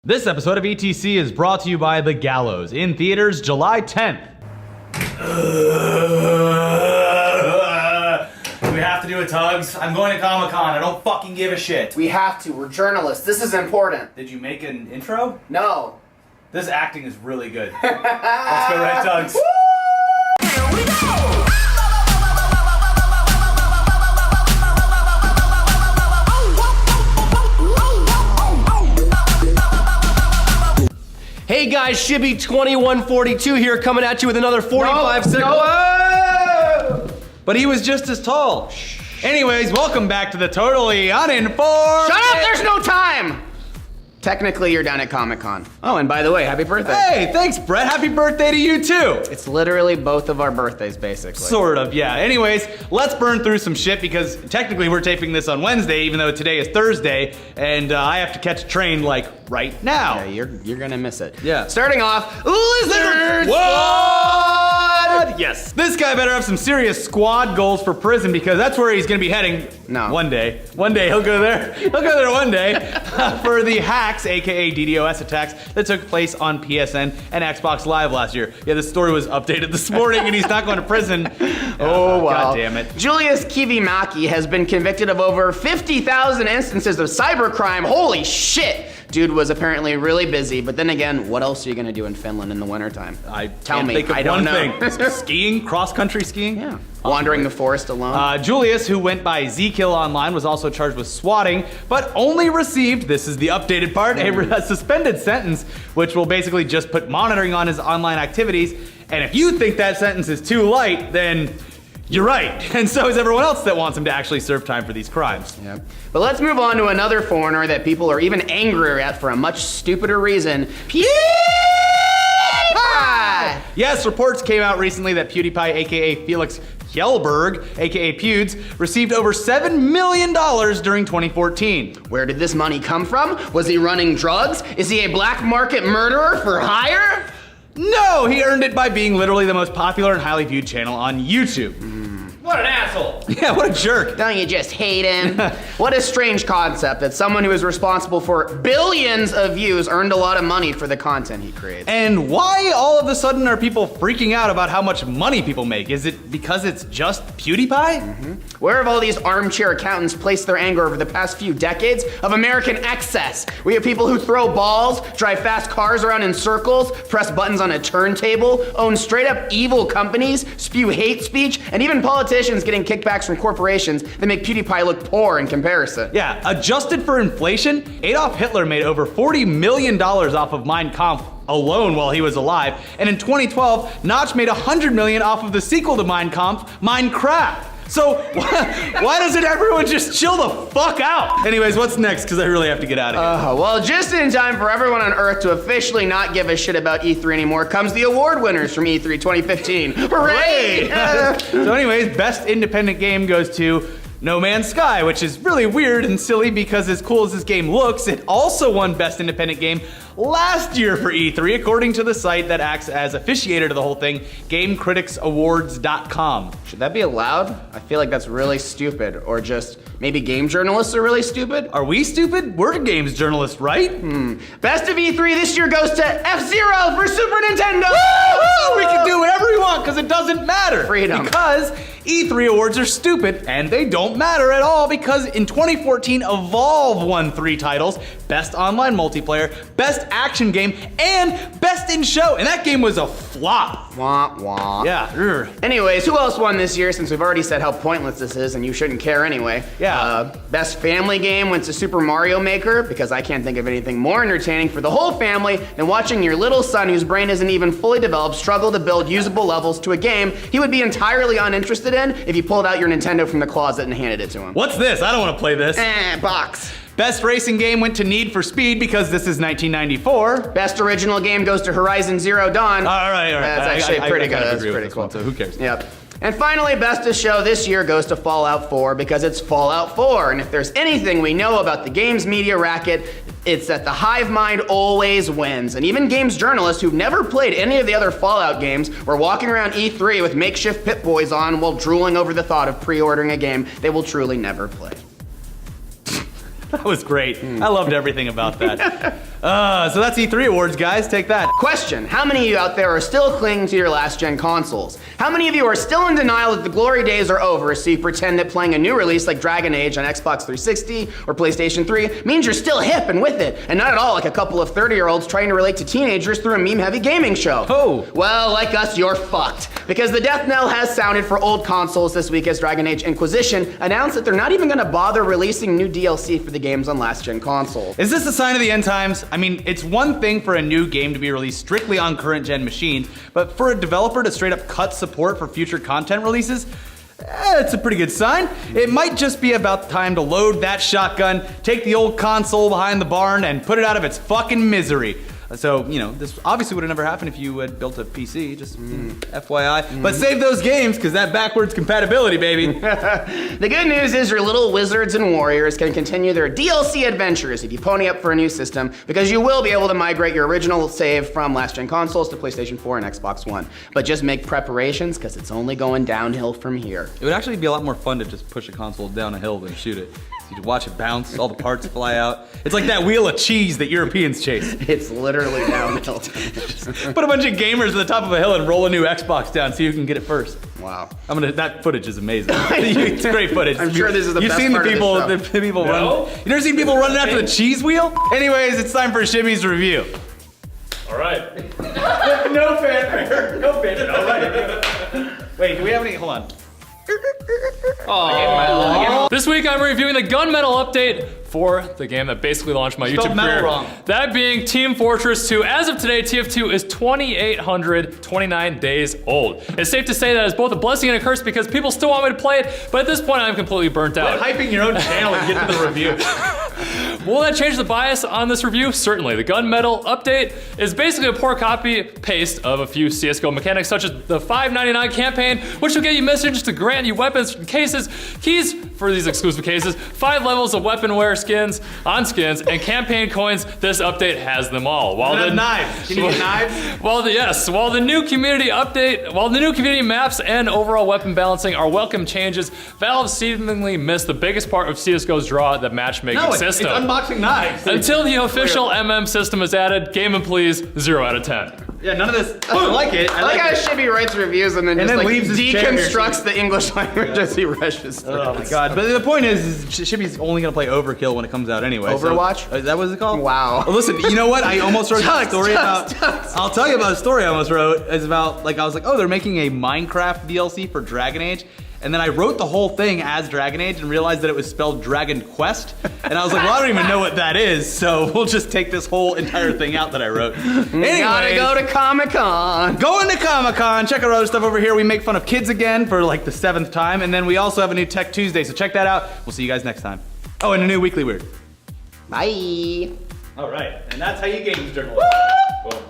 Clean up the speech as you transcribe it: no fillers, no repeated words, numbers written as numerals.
This episode of ETC is brought to you by The Gallows, in theaters July 10th. Do we have to do a T.U.G.S? I'm going to Comic-Con. I don't fucking give a shit. We have to. We're journalists. This is important. Did you make an intro? No. This acting is really good. Let's go right T.U.G.S. Here we go! Hey guys, Shibby2142 here, coming at you with another 45 second. No. But he was just as tall. Anyways, welcome back to the Totally Uninformed. Shut up! There's no time! Technically, you're down at Comic-Con. Oh, and by the way, happy birthday. Hey, thanks, Brett. Happy birthday to you, too. It's literally both of our birthdays, basically. Sort of, yeah. Anyways, let's burn through some shit because technically we're taping this on Wednesday, even though today is Thursday, and I have to catch a train, like, right now. Yeah, you're gonna miss it. Yeah. Starting off, Lizard Squad! Yes. This guy better have some serious squad goals for prison because that's where he's gonna be heading. No. One day. One day he'll go there. He'll go there one day for the hacks, aka DDoS attacks that took place on PSN and Xbox Live last year. Yeah, this story was updated this morning and he's not going to prison. Oh, wow. God damn it. Julius Kivimaki has been convicted of over 50,000 instances of cybercrime. Holy shit! Dude was apparently really busy, but then again, what else are you gonna do in Finland in the wintertime? Tell me. Think of I don't one know. thing. Skiing, cross-country skiing? Yeah. Wandering the forest alone. Julius, who went by Zkill Online, was also charged with swatting, but only received, this is the updated part, a suspended sentence, which will basically just put monitoring on his online activities. And if you think that sentence is too light, then you're right. And so is everyone else that wants him to actually serve time for these crimes. Yep. But let's move on to another foreigner that people are even angrier at for a much stupider reason. PewDiePie! Yes, reports came out recently that PewDiePie, aka Felix Kjellberg, aka Pewds, received over $7 million during 2014. Where did this money come from? Was he running drugs? Is he a black market murderer for hire? No, he earned it by being literally the most popular and highly viewed channel on YouTube. What an asshole. Yeah, what a jerk. Don't you just hate him? What a strange concept that someone who is responsible for billions of views earned a lot of money for the content he creates. And why all of a sudden are people freaking out about how much money people make? Is it because it's just PewDiePie? Where have all these armchair accountants placed their anger over the past few decades of American excess? We have people who throw balls, drive fast cars around in circles, press buttons on a turntable, own straight up evil companies, spew hate speech, and even politicians getting kickbacks from corporations that make PewDiePie look poor in comparison. Yeah, adjusted for inflation, Adolf Hitler made over $40 million off of Mein Kampf alone while he was alive. And in 2012, Notch made $100 million off of the sequel to Mein Kampf, Minecraft. So why doesn't everyone just chill the fuck out? Anyways, what's next? Because I really have to get out of here. Well, just in time for everyone on Earth to officially not give a shit about E3 anymore comes the award winners from E3 2015. Hooray! So anyways, best independent game goes to No Man's Sky, which is really weird and silly because as cool as this game looks, it also won Best Independent Game last year for E3, according to the site that acts as officiator to the whole thing, GameCriticsAwards.com. Should that be allowed? I feel like that's really stupid. Or just maybe game journalists are really stupid? Are we stupid? We're games journalists, right? Best of E3 this year goes to F-Zero for Super Nintendo! Woo-hoo! We can do whatever we want because it doesn't matter. Freedom. Because E3 awards are stupid and they don't matter at all because in 2014, Evolve won 3 titles, Best Online Multiplayer, Best Action Game, and Best in Show, and that game was a flop. Wah, wah. Yeah. Anyways, who else won this year since we've already said how pointless this is and you shouldn't care anyway? Yeah. Best Family Game went to Super Mario Maker because I can't think of anything more entertaining for the whole family than watching your little son whose brain isn't even fully developed struggle to build usable levels to a game he would be entirely uninterested in if you pulled out your Nintendo from the closet and handed it to him. What's this? I don't want to play this. Box. Best racing game went to Need for Speed because this is 1994. Best original game goes to Horizon Zero Dawn. All right. That's actually pretty good. That's pretty cool. So who cares? Yep. And finally, Best of Show this year goes to Fallout 4 because it's Fallout 4. And if there's anything we know about the games media racket, it's that the hive mind always wins. And even games journalists who've never played any of the other Fallout games were walking around E3 with makeshift Pip-Boys on while drooling over the thought of pre-ordering a game they will truly never play. That was great. I loved everything about that. So that's E3 awards, guys. Take that. Question, how many of you out there are still clinging to your last-gen consoles? How many of you are still in denial that the glory days are over, so you pretend that playing a new release like Dragon Age on Xbox 360 or PlayStation 3 means you're still hip and with it, and not at all like a couple of 30-year-olds trying to relate to teenagers through a meme-heavy gaming show? Oh. Well, like us, you're fucked. Because the death knell has sounded for old consoles this week as Dragon Age Inquisition announced that they're not even gonna bother releasing new DLC for the games on last-gen consoles. Is this a sign of the end times? I mean, it's one thing for a new game to be released strictly on current-gen machines, but for a developer to straight up cut support for future content releases, it's a pretty good sign. It might just be about time to load that shotgun, take the old console behind the barn, and put it out of its fucking misery. So, you know, this obviously would have never happened if you had built a PC, just FYI. But save those games, because that backwards compatibility, baby. The good news is your little wizards and warriors can continue their DLC adventures if you pony up for a new system, because you will be able to migrate your original save from last-gen consoles to PlayStation 4 and Xbox One. But just make preparations, because it's only going downhill from here. It would actually be a lot more fun to just push a console down a hill than shoot it. You watch it bounce, all the parts fly out. It's like that wheel of cheese that Europeans chase. It's literally downhill. Put a bunch of gamers at the top of a hill and roll a new Xbox down so you can get it first. Wow. That footage is amazing. It's great footage. I'm sure this is the You've best seen part the people, of this show. the people No? run. You never seen people running after the cheese wheel? Anyways, it's time for Shimmy's review. All right. No fanfare. No fanfare. All right. Wait, do we have any? Hold on. This week I'm reviewing the Gunmetal update for the game that basically launched my Spelled YouTube metal career. wrong. That being Team Fortress 2. As of today, TF2 is 2,829 days old. It's safe to say that it's both a blessing and a curse because people still want me to play it, but at this point I'm completely burnt out. Hyping your own channel and get to the review. Will that change the bias on this review? Certainly. The Gunmetal update is basically a poor copy-paste of a few CSGO mechanics, such as the $5.99 campaign, which will get you messages to grant you weapons and cases, keys for these exclusive cases, 5 levels of weaponware skins on skins, and campaign coins. This update has them all. While the knives. Can you get knives? While the new community maps and overall weapon balancing are welcome changes, Valve seemingly missed the biggest part of CSGO's draw, the matchmaking system. It's unboxing knives. Until the official MM system is added, game and please, 0 out of 10. Yeah, none of this. I like it. I like how Shibby writes reviews and then just then like leaves his chair here. deconstructs the English language as he rushes through. Oh my god. But the point is Shibby's only gonna play Overkill when it comes out anyway. Overwatch? So, is that what it's called? Wow. Well, listen, you know what? I almost wrote a story about. Tux. I'll tell you about a story I almost wrote. It's about, like, I was like, oh, they're making a Minecraft DLC for Dragon Age. And then I wrote the whole thing as Dragon Age and realized that it was spelled Dragon Quest. And I was like, well, I don't even know what that is, so we'll just take this whole entire thing out that I wrote. Anyways, Gotta go to Comic-Con. going to Comic-Con. Check our other stuff over here. We make fun of kids again for like the 7th time. And then we also have a new Tech Tuesday, so check that out. We'll see you guys next time. Oh, and a new Weekly Weird. Bye. All right, and that's how you games journalists. Boom.